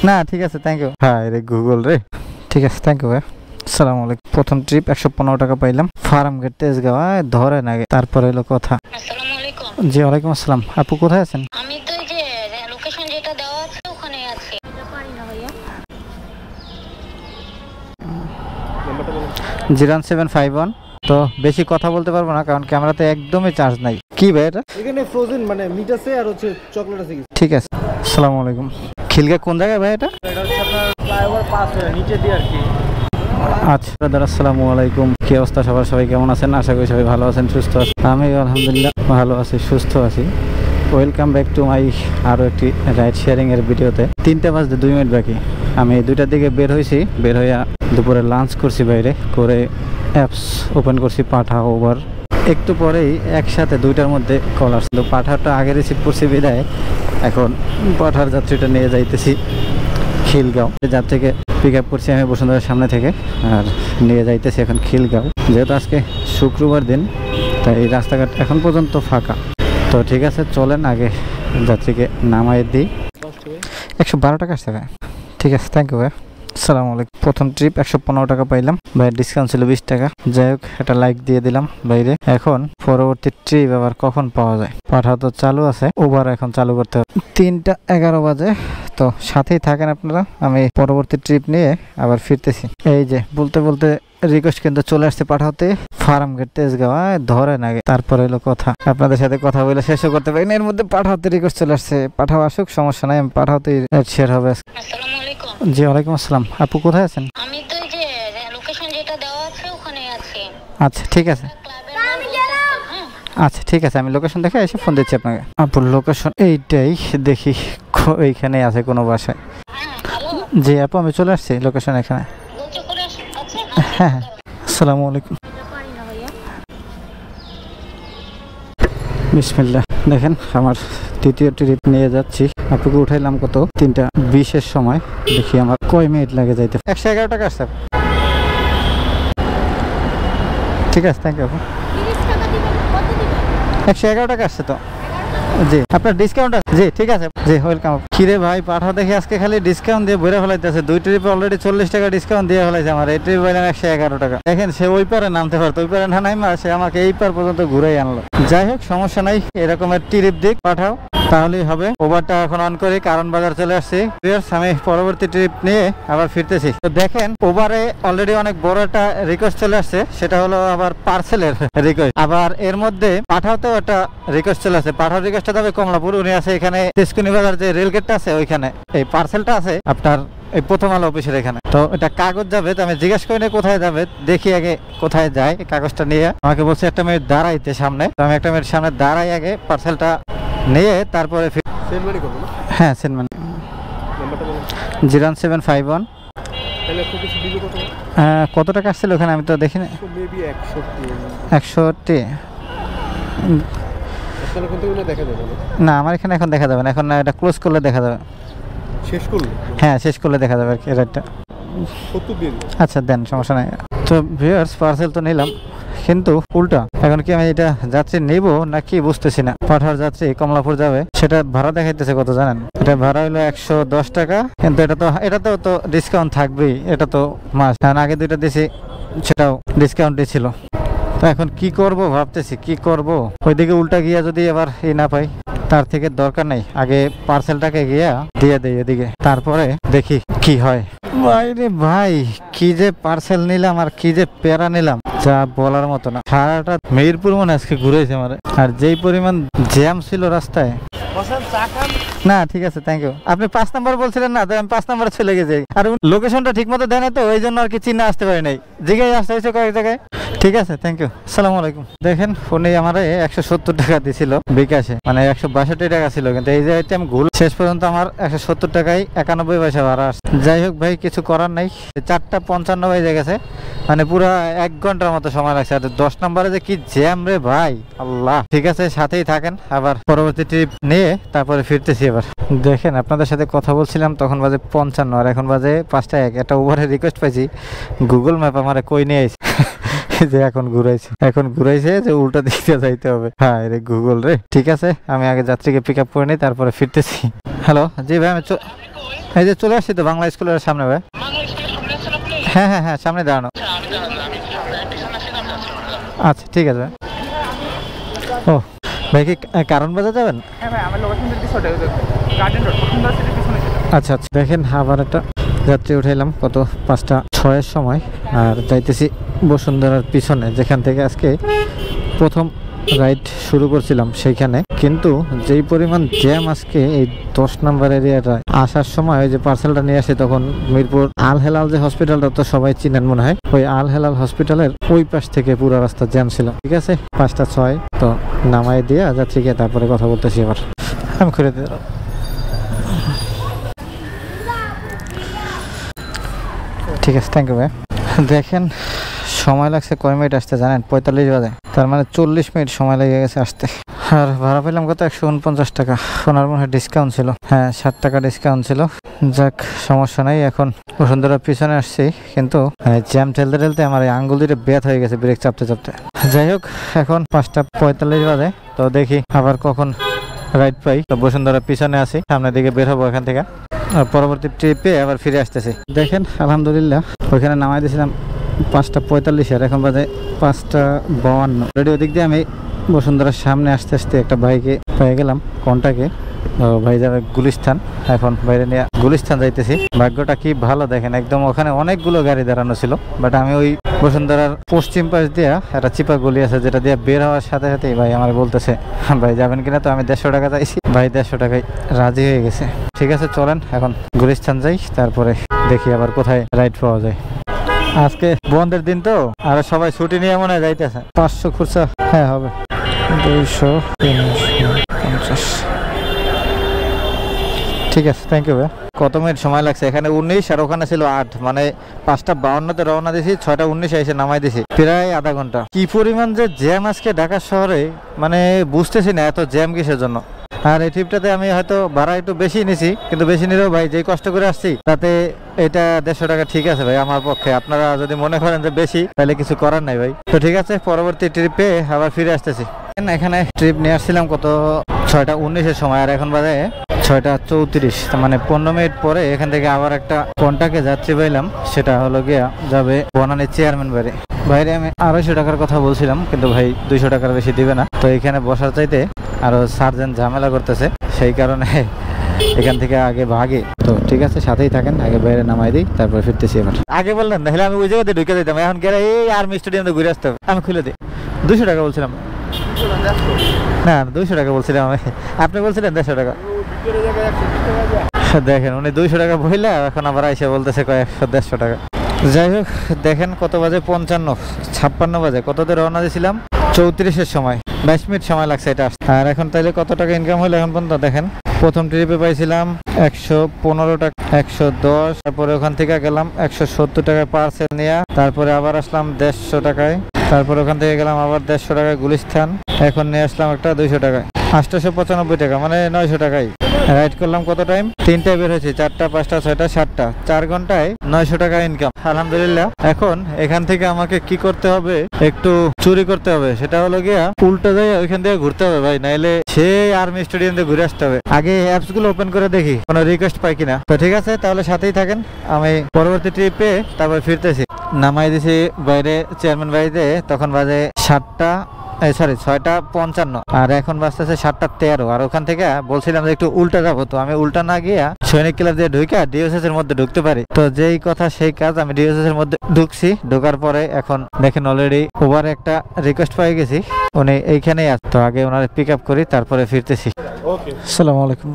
না ঠিক আছে, থ্যাংক ইউ। হ্যাঁ রে গুগল রে, ঠিক আছে, থ্যাংক ইউ ভাই। আসসালামু আলাইকুম। প্রথম ট্রিপ 115 টাকা পাইলাম, ফার্ম গেট তেজগাঁও, ধরে না তারপরে এলো কথা। আসসালামু আলাইকুম। জি ওয়ালাইকুম আসসালাম। আপু কোথায় আছেন? আমি তো এই যে লোকেশন যেটা দেওয়া আছে ওখানে আছি। পারি না ভাইয়া। 01751। তো বেশি কথা বলতে পারবো না কারণ ক্যামেরাতে একদমই চার্জ নাই। কি ভাই এটা? এখানে ফ্রোজেন মানে মিট আছে আর হচ্ছে চকলেট আছে। ঠিক আছে। আসসালামু আলাইকুম। খিলগা কোন জায়গায় ভাই এটা? এটা হচ্ছে আপনার ফ্লাইওভার পাস নিচে দিয়ে আর কি। আচ্ছা দাদা, আসসালামু আলাইকুম। কি অবস্থা সবার? সবাই কেমন আছেন? আশা করি সবাই ভালো আছেন, সুস্থ আছেন। আমি আলহামদুলিল্লাহ ভালো আছি, সুস্থ আছি। ওয়েলকাম ব্যাক টু মাই আরও একটি রাইড শেয়ারিংয়ের ভিডিওতে। 3টা বাজতে 2 মিনিট বাকি। আমি 2টার দিকে বের হয়েছি, বের হইয়া দুপুরে লাঞ্চ করছি বাইরে, করে অ্যাপস ওপেন করছি পাঠা ওভার। একটু পরেই একসাথে 2টার মধ্যে কল আসছিল। পাঠাটা আগে রিসিভ করছি বিদায়, এখন পাঠার যাত্রীটা নিয়ে যাইতেছি খিলগাঁও। যাত্রীকে পিক আপ করছি আমি বসুন্ধরার সামনে থেকে, আর নিয়ে যাইতেছি এখন খিলগাঁও। যেহেতু আজকে শুক্রবার দিন, তাই রাস্তাঘাট এখন পর্যন্ত ফাঁকা। তো ঠিক আছে, চলেন আগে যাত্রীকে নামাই দিই। 112 টাকা আসছে ভাই। ঠিক আছে, থ্যাংক ইউ ভাই। আসসালামু আলাইকুম। প্রথম ট্রিপ 115 টাকা পাইলাম ভাই, ডিসকাউন্ট ছিল 20 টাকা। যাই হোক, একটা লাইক দিয়ে দিলাম বাইরে। এখন পরবর্তী ট্রিপ আবার কখন পাওয়া যায়? পাঠা তো চালু আছে, ওভার এখন চালু করতে হবে। 3:11 বাজে। তো সাথেই থাকেন আপনারা, আমি পরবর্তী ট্রিপ নিয়ে আবার ফিরতেছি। এই যে বলতে বলতে রিকোয়েস্ট কিন্তু চলে আসছে পাঠাতে, ফার্ম গেট তেজগাঁও, ধরে না তারপরে এলো কথা। আপনাদের সাথে কথা বলে শেষও করতে পারি না, এর মধ্যে পাঠাতে রিকোয়েস্ট চলে আসছে। পাঠাও আসুক, সমস্যা নাই, আমি পাঠাতেই শেয়ার হবে। আসসালামু আলাইকুম। জি ওয়ালাইকুম আসসালাম। আপু কোথায় আছেন? আমি তো এই যে লোকেশন যেটা দেওয়া আছে ওখানে আছি। আচ্ছা ঠিক আছে, আচ্ছা ঠিক আছে, আমি লোকেশন দেখে এসে ফোন দিচ্ছি আপনাকে। আপুর লোকেশন এইটাই, দেখি এইখানে আছে কোনো বাসায়। জি আপু, আমি চলে আসছি লোকেশন এখানে। হ্যাঁ হ্যাঁ, আসসালামু আলাইকুম। বিসমিল্লাহ। দেখেন আমার দ্বিতীয় ট্রিপ নিয়ে যাচ্ছি। আপুকে উঠাইলাম কত 3:20-এর সময়। দেখি আমার কয় মিনিট লাগে যাইতে। 111 টাকা আসছে। ঠিক আছে, থ্যাংক ইউ আপু। 111 টাকা আসছে তো। জি আপনার ডিসকাউন্ট আছে? জি ঠিক আছে, জি ওয়েলকাম। কিরে ভাই, পাঠা দেখি আজকে খালি ডিসকাউন্ট দিয়ে ভরে ফেলাইতেছে। 2 ট্রিপে অলরেডি 40 টাকা ডিসকাউন্ট দিয়ে ফেলাইছে আমার। এই ট্রিপ পাইলাম 111 টাকা। দেখেন, সে ওই পারে নামতে পারতো, ওই পারে না নাইমা সে আমাকে এই পার পর্যন্ত ঘুরেই আনলো। যাই হোক, সমস্যা নাই, এরকমের ট্রিপ দিক পাঠাও তাহলেই হবে। ওভারটা এখন অন করি, কারণ বাজার চলে আসছি। আমি পরবর্তী ট্রিপ নিয়ে আবার ফিরতেছি। তো দেখেন, ওভারে অলরেডি অনেক বড় একটা রিকোয়েস্ট চলে আসছে, সেটা হলো আবার পার্সেলের রিকোয়েস্ট। আবার এর মধ্যে পাঠাওতেও একটা রিকোয়েস্ট চলে আসছে। পাঠাও রিকোয়েস্টটা যাবে কমলাপুর, উনি আছে এখানে তেজকুনি বাজার যে রেলগেটটা আছে ওইখানে। এই পার্সেলটা আছে আপনার এই প্রথম আলো অফিসের এখানে। তো এটা কাগজ যাবে, তো আমি জিজ্ঞাসা করি না কোথায় যাবে, দেখি আগে কোথায় যায়। এই কাগজটা নিয়ে আমাকে বলছে একটা মিনিট দাঁড়াইতে সামনে। তো আমি একটা মিনিট সামনে দাঁড়াই, আগে পার্সেলটা নিয়ে তারপরে হ্যাঁ সেন্ড মানি। 01751। কত টাকা আসছিল ওখানে? আমি তো দেখিনি। 100টি না, আমার এখানে এখন দেখা যাবে না। এখন এটা ক্লোজ করলে দেখা যাবে। হ্যাঁ শেষ করলে দেখা যাবে আর কি রেটটা। আচ্ছা দেন, সমস্যা নাই। তো ভিউয়ার্স, পার্সেল তো নিলাম, কিন্তু উল্টা এখন কি আমি এটা যাত্রী নেব নাকি বুঝতেছি না। পাঠার যাত্রী কমলাপুর যাবে, সেটা ভাড়া দেখাইতেছে কত জানেন? এটা ভাড়া হলো 110 টাকা, কিন্তু এটা তো ডিসকাউন্ট থাকবেই, এটা তো মাস। আগে 2টা দিয়েছি, সেটাও ডিসকাউন্টই ছিল। তো এখন কি করব ভাবতেছি, কি করব। ওইদিকে উল্টা গিয়া যদি আবার না পাই, তার থেকে দরকার নেই, আগে পার্সেলটাকে গিয়া দিয়ে দেই এদিকে, তারপরে দেখি কি হয়। বাইরে ভাই, কি যে পার্সেল নিলাম আর কি যে প্যারা নিলাম, যা বলার মতো না। সারাটা মেহেরপুর মনে আজকে ঘুরেছে আমার। আর যেই পরিমাণ জ্যাম ছিল রাস্তায়। না ঠিক আছে, থ্যাংক ইউ। আপনি 5 নাম্বার বলছিলেন না, তো আমি 5 নাম্বারে চলে গেছি। আর লোকেশনটা ঠিক মতো দেয় না, তো ওই জন্য আর কি চিন্তা আসতে পারি নাই। জিজ্ঞাসা আসতে হয়েছে কয়েক জায়গায়। ঠিক আছে, থ্যাংক ইউ। আসসালামু আলাইকুম। দেখেন, ফোনে আমার 170 টাকা দিছিল বিকাশে, মানে 162 টাকা ছিল, কিন্তু এই যে আমি ঘুল শেষ পর্যন্ত আমার 170 টাকায় 91 পয়সা ভাড়া আসছে। যাই হোক ভাই, কিছু করার নাই। 4:55 বেজে গেছে, মানে পুরো 1 ঘন্টার মতো সময় লাগছে। আর 10 নম্বরে যে কি জ্যাম রে ভাই, আল্লাহ। ঠিক আছে, সাথেই থাকেন, আবার পরবর্তী ট্রিপ নিয়ে তারপরে ফিরতেছি। এবার দেখেন, আপনাদের সাথে কথা বলছিলাম তখন বাজে 55, আর এখন বাজে 5:01। একটা ওভারের রিকোয়েস্ট পাইছি, গুগল ম্যাপ আমার কই নিয়ে আইছে। যে এখন ঘুরাইছে যে উল্টা দিকে যাইতে হবে। হ্যাঁ রে গুগল রে। ঠিক আছে, আমি আগে যাত্রীকে পিক আপ করে নিই, তারপরে ফিরতেছি। হ্যালো, জি ভাই, আমি এই যে চলে আসছি তো বাংলা স্কুলের সামনে ভাই। হ্যাঁ হ্যাঁ হ্যাঁ, সামনে দাঁড়ানো। আচ্ছা ঠিক আছে ভাই। ও ভাই, কি কারণ বাজার যাবেন? হ্যাঁ ভাই, আমার লোকেশন দিতে ছোট গার্ডেন রোড বসুন্ধরা সিটির পিছনে। আচ্ছা আচ্ছা, দেখেন আবার একটা যাত্রী উঠাইলাম কত 5:06 সময়, আর যাইতেছি বসুন্ধরার পিছনে, যেখান থেকে আজকে প্রথম রাইড শুরু করছিলাম সেইখানে। কিন্তু যেই পরিমাণ জ্যাম আজকে এই 10 নম্বর এরিয়াটা আসার সময়, ওই যে পার্সেলটা নিয়ে আসে তখন মিরপুর আল হেলাল যে হসপিটালটা তো সবাই চিনেন মনে হয়, ওই আল হেলাল হসপিটালের ওই পাশ থেকে পুরো রাস্তা জ্যাম ছিল। ঠিক আছে, 5:06 তো নামাই দিয়ে যাত্রীকে তারপরে কথা বলতেছি। এবার আমি খুলে দিয়ে দিলাম। ঠিক আছে, থ্যাংক ইউ ভাই। দেখেন সময় লাগছে কয় মিনিট আসতে জানেন? 45 বাজে, তার মানে 40 মিনিট সময় লেগে গেছে আসতে। আর ভাড়া পেলাম কত? 149 টাকা। ওনার মনে হয় ডিসকাউন্ট ছিল, হ্যাঁ 60 টাকা ডিসকাউন্ট ছিল। যাক, সমস্যা নাই। এখন বসুন্ধরার পিছনে আসছি, কিন্তু জ্যাম ঠেলতে ঠেলতে আমার এই আঙ্গুল দুটো ব্যথা হয়ে গেছে ব্রেক চাপতে চাপতে। যাই হোক, এখন 5:45 বাজে, তো দেখি আবার কখন রাইড পাই। তো বসুন্ধরার পিছনে আছি, সামনের দিকে বের হবো এখান থেকে, পরবর্তী ট্রিপে আবার ফিরে আসতেছি। দেখেন আলহামদুলিল্লাহ ওইখানে নামাই দিয়েছিলাম 5:45, আর এখন বাজে 5:52। রেডি ওদিক দিয়ে আমি বসুন্ধরার সামনে আসতে আসতে একটা ভাইকে পেয়ে গেলাম, কন্টাকে। ভাই যাবে গুলিস্তান, এখন বাইরে নিয়ে গুলিস্তান যাইতেছি। ভাগ্যটা কি ভালো দেখেন, একদম ওখানে অনেকগুলো গাড়ি দাঁড়ানো ছিল, বাট আমি ওই বসুন্ধরার পশ্চিম পাশ দিয়া একটা চিপা গলি আছে, যেটা দিয়ে বের হওয়ার সাথে সাথেই ভাই আমার বলতেছে ভাই যাবেন কিনা। তো আমি 150 টাকা চাইছি, ভাই 150 টাকায় রাজি হয়ে গেছে। ঠিক আছে, চলেন এখন গুলিস্তান যাই, তারপরে দেখি আবার কোথায় রাইড পাওয়া যায়। আজকে বন্ধের দিন তো, আর সবাই ছুটি নিয়ে মনে হয় যাইতেছে। 500 খুচরা, হ্যাঁ হবে। 250। ঠিক আছে, থ্যাংক ইউ ভাই। কত মিনিট সময় লাগছে? এখানে 19 আর ওখানে ছিল 8, মানে 5:52-তে রওনা দিয়েছি, 6:19 এসে নামাই দিয়েছি, প্রায় আধা ঘন্টা। কি পরিমাণ যে জ্যাম আজকে ঢাকা শহরে, মানে বুঝতেছি না এত জ্যাম কিসের জন্য। আর এই ট্রিপটাতে আমি হয়তো ভাড়া একটু বেশি নিছি, কিন্তু বেশি নিলেও ভাই যেই কষ্ট করে আসছি তাতে এটা 150 টাকা ঠিক আছে ভাই আমার পক্ষে। আপনারা যদি মনে করেন যে বেশি, তাহলে কিছু করার নাই ভাই। তো ঠিক আছে, পরবর্তী ট্রিপে আবার ফিরে আসতেছি। এখানে ট্রিপ নিয়ে আসছিলাম কত 6:19-এর সময়, আর এখন বাজে 6:34, মানে 15 মিনিট পরে এখান থেকে আবার একটা কন্টাকে যাত্রী পাইলাম। সেটা হলো গিয়া যাবে বনানী চেয়ারম্যান বাড়ি। বাইরে আমি 250 টাকার কথা বলছিলাম, কিন্তু ভাই 200 টাকার বেশি দিবে না। তো এখানে বসার চাইতে আরো সার্জেন্ট ঝামেলা করতেছে, সেই কারণে এখান থেকে আগে ভাগে। তো ঠিক আছে, সাথেই থাকেন, আগে বাইরে নামাই দিই, তারপরে ফিরতেছি। এবার আগে বললেন তাহলে আমি ওই জায়গাতে ঢুকে দিতাম, এখন গেলে এই আর্মি স্টেডিয়ামে ঘুরে আসতে হবে। আমি খুলে দিই। 200 টাকা বলছিলাম না, 200 টাকা বলছিলাম আমি, আপনি বলছিলেন 150 টাকা। দেখেন উনি 200 টাকা বইলা এখন আবার আইসে বলতেছে 150 টাকা। যাই হোক, দেখেন কত বাজে? 55 বাজে। কততে রওনা দিয়েছিলাম? 34-এর সময়। 22 মিনিট সময় লাগছে এটা। আর এখন তাইলে কত টাকা ইনকাম হলো এখন পর্যন্ত দেখেন। প্রথম ট্রিপে পাইছিলাম 115 টাকা, 110, তারপরে ওখান থেকে গেলাম 170 টাকায় পার্সেল নিয়ে, তারপরে আবার আসলাম 150 টাকায়, তারপরে ওখান থেকে গেলাম আবার 150 টাকায় গুলিস্তান, এখন নিয়ে আসলাম একটা 200 টাকায়, 895 টাকা, মানে 900 টাকায় রাইড করলাম। কত টাইম? 3টায় বের হয়েছি, 4টা, 5টা, 6টা, 7টা, 4 ঘন্টায় 900 টাকা ইনকাম, আলহামদুলিল্লাহ। এখন এখান থেকে আমাকে কি করতে হবে? একটু চুরি করতে হবে। সেটা হলো গিয়া উল্টো যায় ওইখান থেকে ঘুরতে হবে ভাই, নাইলে সেই আর্মি স্টেডিয়াম দিয়ে ঘুরে আসতে হবে। আগে অ্যাপস গুলো ওপেন করে দেখি কোনো রিকোয়েস্ট পাই কিনা। তো ঠিক আছে, তাহলে সাথেই থাকেন, আমি পরবর্তী ট্রিপে তারপর ফিরতেছি। নামাই দিছি বাইরে চেয়ারম্যান বাড়িতে, তখন বাজে 6:55, আর এখন বাজতেছে 7:13। আর ওখান থেকে বলছিলাম যে একটু উল্টা যাবো, তো আমি উল্টা না গিয়া সৈনিক ক্লাব দিয়ে ঢুকে ডিওএসএস এর মধ্যে ঢুকতে পারি। তো যেই কথা সেই কাজ, আমি ডিওএসএস এর মধ্যে ঢুকছি। ঢোকার পরে এখন দেখেন অলরেডি ওভারে একটা রিকোয়েস্ট পাই গেছি, উনি এইখানেই আছে। তো আগে ওনারে পিক আপ করি, তারপরে ফিরতেছি। আসসালামু আলাইকুম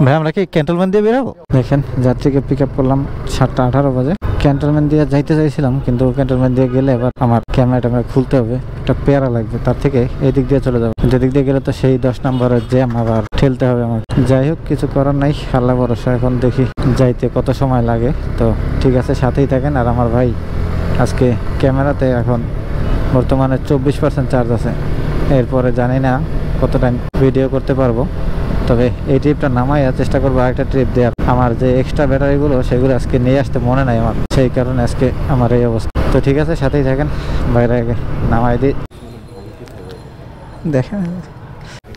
ভাই, আমরা কি ক্যান্টনমেন্ট দিয়ে বেরোবো? দেখেন যাত্রীকে পিক আপ করলাম 7:18 বাজে। ক্যান্টনমেন্ট দিয়ে যাইতে চাইছিলাম, কিন্তু ক্যান্টনমেন্ট দিয়ে গেলে এবার আমার ক্যামেরাটা খুলতে হবে, একটা পেয়ারা লাগবে, তার থেকে এই দিক দিয়ে চলে যাবো। যেদিক দিয়ে গেলে তো সেই 10 নম্বরের জ্যাম আবার ঠেলতে হবে আমার। যাই হোক, কিছু করার নাই, আল্লাহ ভরসা। এখন দেখি যাইতে কত সময় লাগে। তো ঠিক আছে, সাথেই থাকেন। আর আমার ভাই আজকে ক্যামেরাতে এখন বর্তমানে 24% চার্জ আছে, এরপরে জানি না কত টাইম ভিডিও করতে পারবো। তবে এই ট্রিপটা নামাই চেষ্টা করবো আরেকটা ট্রিপ দেওয়ার। আমার যে এক্সট্রা ব্যাটারিগুলো সেগুলো আজকে নিয়ে আসতে মনে নাই আমার, সেই কারণে আজকে আমার এই অবস্থা। তো ঠিক আছে, সাথেই থাকেন, বাইরে আগে নামাই দিই, দেখেন।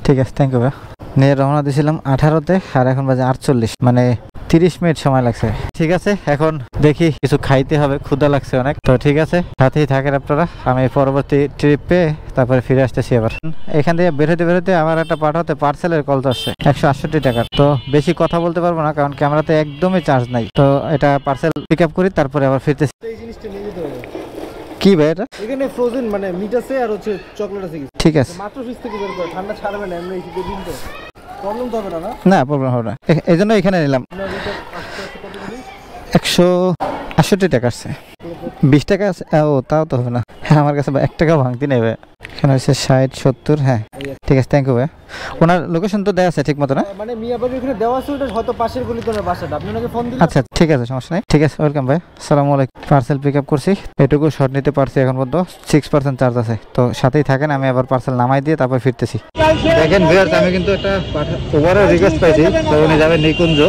ঠিক আছে, থ্যাংক ইউ ভাই। নিয়ে রওনা দিয়েছিলাম 18-তে, আর এখন বাজে 48, মানে 30 মিনিট সময় লাগছে। ঠিক আছে, এখন দেখি কিছু খাইতে হবে, ক্ষুধা লাগছে অনেক। তো ঠিক আছে, সাথেই থাকেন আপনারা, আমি পরবর্তী ট্রিপে তারপরে ফিরে আসতেছি। আবার এখান থেকে বেরোতে আমার একটা পাঠাতে পার্সেলের কল তো আসছে 168 টাকার। তো বেশি কথা বলতে পারবো না, কারণ ক্যামেরাতে একদমই চার্জ নাই। তো এটা পার্সেল পিক আপ করি, তারপরে আবার ফিরতেছি। এই জিনিসটা নিয়ে যেতে হবে। কি ভাই এটা? এখানে ফ্রোজেন মানে মিট আছে আর হচ্ছে চকলেট আছে। ঠিক আছে, মাত্র ফ্রিজ থেকে বের করে, ঠান্ডা ছাড়বে না, এমনি শীতের দিন তো প্রবলেম তো হবে না। না প্রবলেম হবে না, এই জন্য এখানে নিলাম। 168 টাকা আসছে, 20 টাকা আছে। ও তাও তো হবে না, হ্যাঁ আমার কাছে 1 টাকা ভাঙতি নেবে। এখানে হচ্ছে 60 70। হ্যাঁ ঠিক আছে, থ্যাংক ইউ ভাই। ওনার লোকেশন তো দেওয়া আছে ঠিক মতো না? মানে মিয়াবাড়ির ওখানে দেওয়া আছে, ওটা হয়তো পাশের গলিতে ওনার বাসাটা, আপনি ওনাকে ফোন দিন। আচ্ছা ঠিক আছে, সমস্যা নেই। ঠিক আছে, ওয়েলকাম ভাই, আসসালামু আলাইকুম। পার্সেল পিক আপ করছি, এটুকু শর্ট নিতে পারছি এখন পর্যন্ত। 6% চার্জ আছে, তো সাথেই থাকেন, আমি আবার পার্সেল নামাই দিয়ে তারপর ফিরতেছি। দেখেন ভিউয়ার্স, আমি কিন্তু একটা ওভারের রিকোয়েস্ট পাইছি, তো উনি যাবে নিকুঞ্জ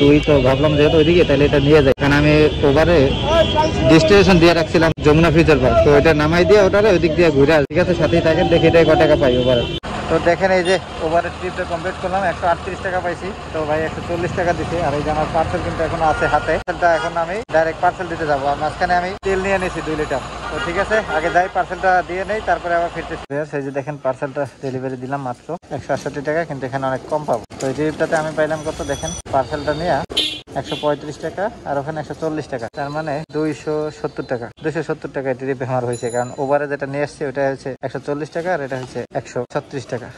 2। তো ভাবলাম যেহেতু ওইদিকে, তাহলে এটা নিয়ে যায়, কারণ আমি ওভারে ডেস্টিনেশন দিয়ে রাখছিলাম যমুনা ফিউচার পার্ক। তো এটা নামাই দিয়ে ওটারে ওইদিক দিয়ে ঘুরে। ঠিক আছে, সাথেই থাকেন, দেখি এটা কত টাকা পাই ওভারে। তো দেখেন, এই যে ওভারের ট্রিপটা কমপ্লিট করলাম, 138 টাকা পাইছি। তো ভাই 140 টাকা দিছে। আর এই যে আমার পার্সেল কিন্তু এখন আছে হাতে, পার্সেলটা এখন আমি ডাইরেক্ট পার্সেল দিতে যাবো। আর মাঝখানে আমি তেল নিয়ে নিয়েছি 2 লিটার। তো ঠিক আছে, আগে যাই পার্সেলটা দিয়ে নেই, তারপরে আবার ফিরতেছি। সেই যে দেখেন, পার্সেলটা ডেলিভারি দিলাম মাত্র 168 টাকা, কিন্তু এখানে অনেক কম পাবো। তো এই ট্রিপটাতে আমি পাইলাম কত দেখেন, পার্সেলটা নিয়ে 135 টাকা, আর ওখানে 140 টাকা, তার মানে 270 টাকা। 270 টাকা ট্রিপে আমার হয়েছে, কারণ ওভারে যেটা নিয়ে আসছে ওটা হচ্ছে 140 টাকা, আর এটা হচ্ছে 136 টাকা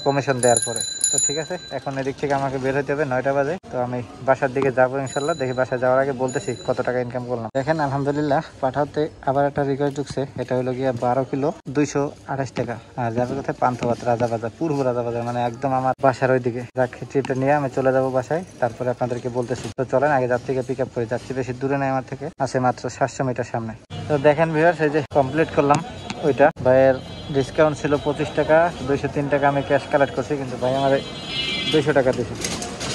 কমিশন দেওয়ার পরে। তো ঠিক আছে, এখন এদিক থেকে আমাকে বের হতে হবে 9টা বাজে। তো আমি বাসার দিকে যাবো ইনশাল্লাহ। দেখি বাসায় যাওয়ার আগে বলতেছি কত টাকা ইনকাম করলাম। দেখেন আলহামদুলিল্লাহ, পাঠাতে আবার একটা রিকোয়েস্ট ঢুকছে, এটা হলো গিয়া 12 কিলো 228 টাকা। আর যাবে কোথায়, পান্থবাদ রাজাবাজার, পূর্ব রাজাবাজার, মানে একদম আমার বাসার ওইদিকে। যাকে ট্রিপটা নিয়ে আমি চলে যাবো বাসায়, তারপরে আপনাদেরকে বলতেছি। তো চলেন আগে যাত্রীকে পিক আপ করি। যাচ্ছি বেশি দূরে নেই আমার থেকে, আছে মাত্র 700 মিটার সামনে। তো দেখেন ভিউয়ার্স, এই যে কমপ্লিট করলাম ওইটা। ভাইয়ের ডিসকাউন্ট ছিল 25 টাকা, 203 টাকা আমি ক্যাশ কালেক্ট করছি, কিন্তু ভাই আমার 200 টাকা দিয়েছে।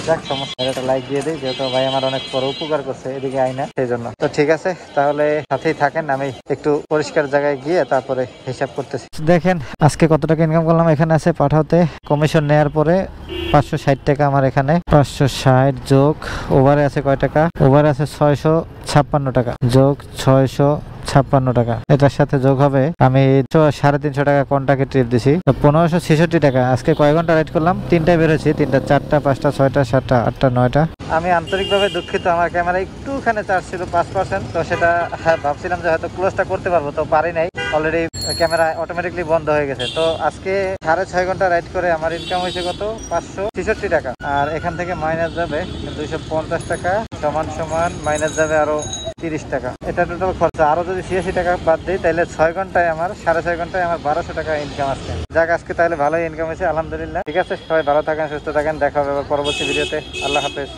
যাক সমস্যা, একটা লাইক দিয়ে দিই, যেহেতু ভাই আমার অনেক বড় উপকার করছে এদিকে আইনা, সেই জন্য। তো ঠিক আছে, তাহলে সাথেই থাকেন, আমি একটু পরিষ্কার জায়গায় গিয়ে তারপরে হিসাব করতেছি। দেখেন আজকে কত টাকা ইনকাম করলাম। এখানে আছে পাঠাতে কমিশন নেওয়ার পরে 560 টাকা আমার এখানে, 560 যোগ ওভারে আছে কয় টাকা, ওভারে আছে 656 টাকা, যোগ 656 টাকা, এটার সাথে যোগ হবে আমি 350 টাকা কন্টাকে ট্রিপ দিছি। 1566 টাকা। আজকে কয় ঘন্টা রাইড করলাম, 3টায় বেরোছি, 3টা 4টা 5টা 6টা 7টা 8টা 9টা। আমি আন্তরিকভাবে দুঃখিত, আমার ক্যামেরা একটুখানি চার্জ ছিল 5%। তো সেটা ভাবছিলাম যে হয়তো ক্লোজটা করতে পারবো, তো পারি নাই, অলরেডি ক্যামেরা অটোমেটিকলি বন্ধ হয়ে গেছে। তো আজকে 6.5 ঘন্টা রাইড করে আমার ইনকাম হয়েছে কত, 566 টাকা। আর এখান থেকে মাইনাস যাবে 250 টাকা, সমান মাইনাস যাবে আরো 30 টাকা। এটা টোটাল খরচা। আরো যদি 86 টাকা বাদ দিই, তাহলে 6 ঘন্টায় আমার 6.5 ঘন্টায় আমার 1200 টাকা ইনকাম আসছে। যাক, আজকে তাহলে ভালোই ইনকাম হয়েছে আলহামদুলিল্লাহ। ঠিক আছে, সবাই ভালো থাকেন, সুস্থ থাকেন, দেখা হবে পরবর্তী ভিডিওতে। আল্লাহ হাফেজ।